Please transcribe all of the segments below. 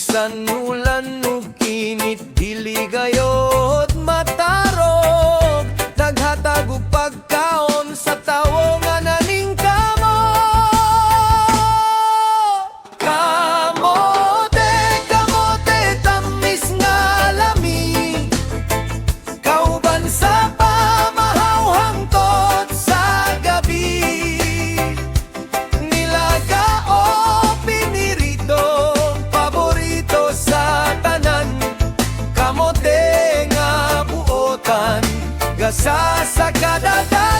bisan ulan ug init dili gayod matarog, naghatag og pagkaon sa tawo nga naning kamo. Kamote, kamote, tamis nga lami, kauban sa pamahaw hangtod sa gabi. Nilaga o pinirito, paborito sa tanan, kamote nga buotan, gasa sa kadagatan.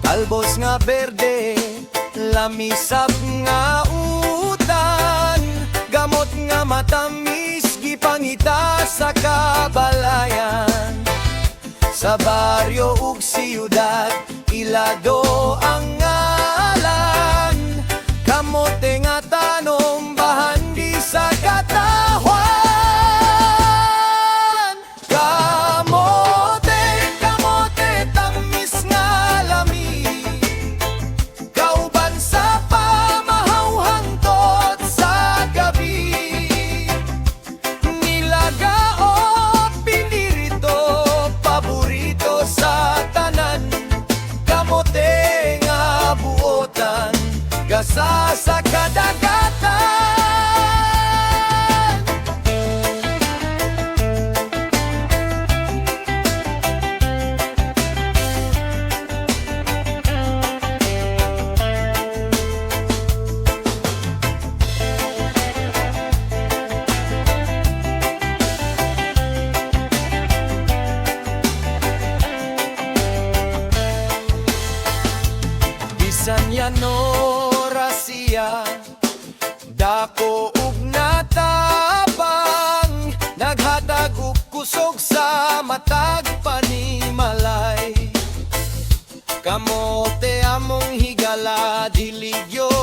Talbos nga berde, lamisap nga utan, gamot nga matamis, gipangita sa kabalayan. Sa baryo ug siyudad, ilado ang ngalan, kamote nga tanom, bahandi sa katawan. Kamote, kamote, tamis nga lami, kauban sa pamahaw hangtod sa gabi. Nilaga o pinirito, paborito sa tanan, kamote nga buotan, gasa sa kadagatan. Bisan yano rasiya, dako ug natabang, naghatag og kusog sa matag panimalay. Kamote among higala, dili gyud